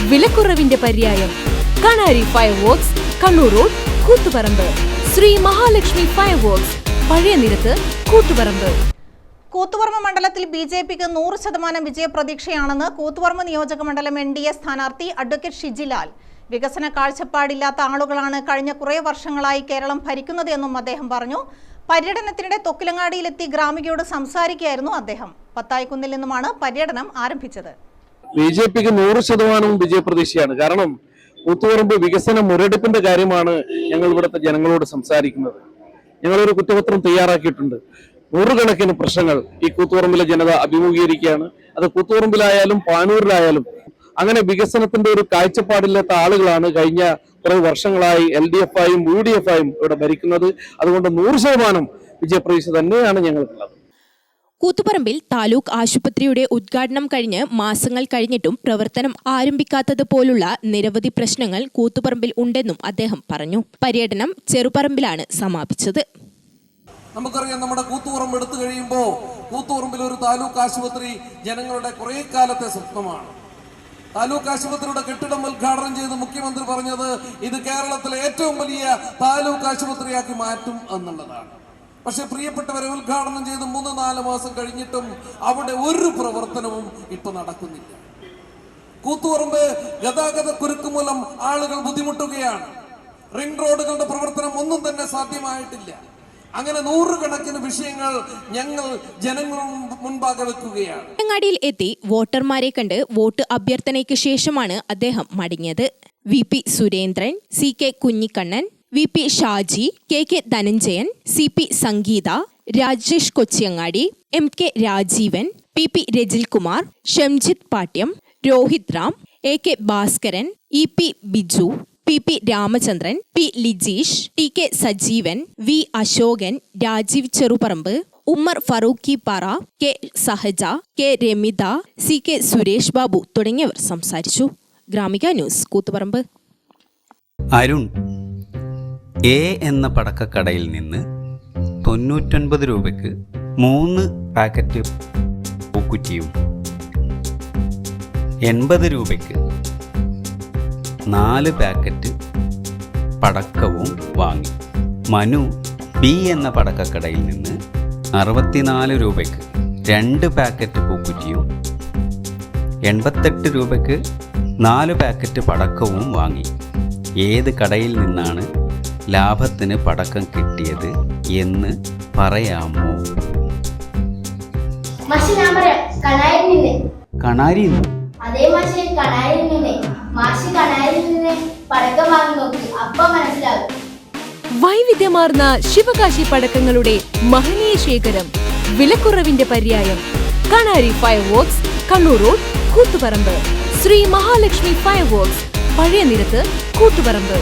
വിലക്കുറവിന്റെ പര്യായം. Kanari fireworks, Kannur road, Koothuparamba. Sri Mahalakshmi fireworks, പഴയ നിരത്ത്, കൂത്തുപറമ്പ്. കൂത്തുപറമ്പ് മണ്ഡലത്തിൽ ബി.ജെ.പിക്ക് 100% വിജയപ്രതീക്ഷയാണെന്ന് കൂത്തുപറമ്പ് നിയോജക മണ്ഡലം NDA സ്ഥാനാർത്ഥി അഡ്വക്കേറ്റ് ഷിജിലാൽ. വികസന കാഴ്ചപ്പാടില്ലാത്ത ആളുകളാണ് കഴിഞ്ഞ കുറേ വർഷങ്ങളായി കേരളം ഭരിക്കുന്നത് എന്നും അദ്ദേഹം പറഞ്ഞു. പര്യടനത്തിനിടെ തൊക്കിലങ്ങാടിയിലെത്തി ഗ്രാമികയോട് സംസാരിക്കുകയായിരുന്നു അദ്ദേഹം. പത്തായിക്കുന്നിൽ നിന്നുമാണ് പര്യടനം ആരംഭിച്ചത്. ബി.ജെ.പിക്ക് 100% വിജയപ്രതീക്ഷയാണ്. കാരണം കൂത്തുപറമ്പ് വികസന മുരടിപ്പിന്റെ കാര്യമാണ് ഞങ്ങൾ ഇവിടുത്തെ ജനങ്ങളോട് സംസാരിക്കുന്നത്. ഞങ്ങളൊരു കുറ്റപത്രം തയ്യാറാക്കിയിട്ടുണ്ട്. നൂറുകണക്കിന് പ്രശ്നങ്ങൾ ഈ കൂത്തുപറമ്പിലെ ജനത അഭിമുഖീകരിക്കുകയാണ്. അത് കൂത്തുപറമ്പിലായാലും പാനൂരിലായാലും അങ്ങനെ വികസനത്തിന്റെ ഒരു കാഴ്ചപ്പാടില്ലാത്ത ആളുകളാണ് കഴിഞ്ഞ കുറെ വർഷങ്ങളായി LDF ആയും UDF ആയും ഇവിടെ ഭരിക്കുന്നത്. അതുകൊണ്ട് 100% വിജയപ്രതീക്ഷ തന്നെയാണ് ഞങ്ങൾക്കുള്ളത്. കൂത്തുപറമ്പിൽ താലൂക്ക് ആശുപത്രിയുടെ ഉദ്ഘാടനം കഴിഞ്ഞ് മാസങ്ങൾ കഴിഞ്ഞിട്ടും പ്രവർത്തനം ആരംഭിക്കാത്തതുപോലുള്ള നിരവധി പ്രശ്നങ്ങൾ കൂത്തുപറമ്പിൽ ഉണ്ടെന്നും അദ്ദേഹം പറഞ്ഞു. പര്യടനം ചെറുപറമ്പിലാണ് സമാപിച്ചത്. നമുക്കറിയാം, നമ്മുടെ കൂത്തുപറമ്പ് എടുത്തു കഴിയുമ്പോൾ കൂത്തുപറമ്പിൽ ഒരു താലൂക്ക് ആശുപത്രി ജനങ്ങളുടെ കുറെ കാലത്തെ സ്വപ്നമാണ്. താലൂക്ക് ആശുപത്രിയുടെ കെട്ടിടം ഉദ്ഘാടനം ചെയ്ത് മുഖ്യമന്ത്രി പറഞ്ഞത് ഇത് കേരളത്തിലെ ഏറ്റവും വലിയ താലൂക്ക് ആശുപത്രിയാക്കി മാറ്റും എന്നുള്ളതാണ്. പക്ഷെ പ്രിയപ്പെട്ടവരെ, ഉദ്ഘാടനം ചെയ്ത് 3-4 മാസം കഴിഞ്ഞിട്ടും അവിടെ ഒരു പ്രവർത്തനവും ഇപ്പൊ നടക്കുന്നില്ല. കൂത്തുപറമ്പ് ഗതാഗത കുരുക്ക് മൂലം ആളുകൾ ബുദ്ധിമുട്ടുകയാണ്. റിംഗ് റോഡുകളുടെ പ്രവർത്തനം ഒന്നും തന്നെ സാധ്യമായിട്ടില്ല. അങ്ങനെ നൂറുകണക്കിന് വിഷയങ്ങൾ ഞങ്ങൾ ജനങ്ങളുടെ മുൻപാകെ വെക്കുകയാണ്. അങ്ങാടിയിൽ എത്തി വോട്ടർമാരെ കണ്ട് വോട്ട് അഭ്യർത്ഥനയ്ക്ക് ശേഷമാണ് അദ്ദേഹം മടങ്ങിയത്. VP Surendran, CK Kunhikannan, VP Shaji, KK Dhananjayan, CP സംഗീത, Rajesh കൊച്ചിയങ്ങാടി, MK Rajeevan, PP രജിൽകുമാർ, Shamjith Pattiam, Rohit Ram, AK Bhaskaran, EP Biju, PP Ramachandran, P Lijeesh, TK Sajeevan, V Ashokan, Rajeev Cheruparambu, Ummer Farooqi പാറ, K സഹജ, K രമിത, CK സുരേഷ് ബാബു തുടങ്ങിയവർ സംസാരിച്ചു. ഗ്രാമിക ന്യൂസ്, കൂത്തുപറമ്പ്. അരുൺ A എന്ന പടക്കക്കടയിൽ നിന്ന് 99 രൂപയ്ക്ക് 3 പാക്കറ്റ് പൂക്കുറ്റിയും 80 രൂപയ്ക്ക് 4 പാക്കറ്റ് പടക്കവും വാങ്ങി. മനു B എന്ന പടക്കക്കടയിൽ നിന്ന് 64 രൂപയ്ക്ക് 2 പാക്കറ്റ് പൂക്കുറ്റിയും 88 രൂപയ്ക്ക് 4 പാക്കറ്റ് പടക്കവും വാങ്ങി. ഏത് കടയിൽ നിന്നാണ് ലാഭത്തിന് പടക്കം കിട്ടിയത് എന്ന് പറയാമോ? കണാരി. അതേ മാഷെ, കണാരിൽ നിന്ന്. മാഷി കണാരിൽ നിന്ന് പടക്കം വാങ്ങി നോക്കി, അപ്പൊ മനസ്സിലാകും. വൈവിധ്യമാർന്ന ശിവകാശി പടക്കങ്ങളുടെ മഹനീയ ശേഖരം, വിലക്കുറവിന്റെ പര്യായം. Kanari fireworks, Kannur road, Koothuparamba. Sri Mahalakshmi fireworks, പഴയ നിരത്ത്, കൂത്തുപറമ്പ്.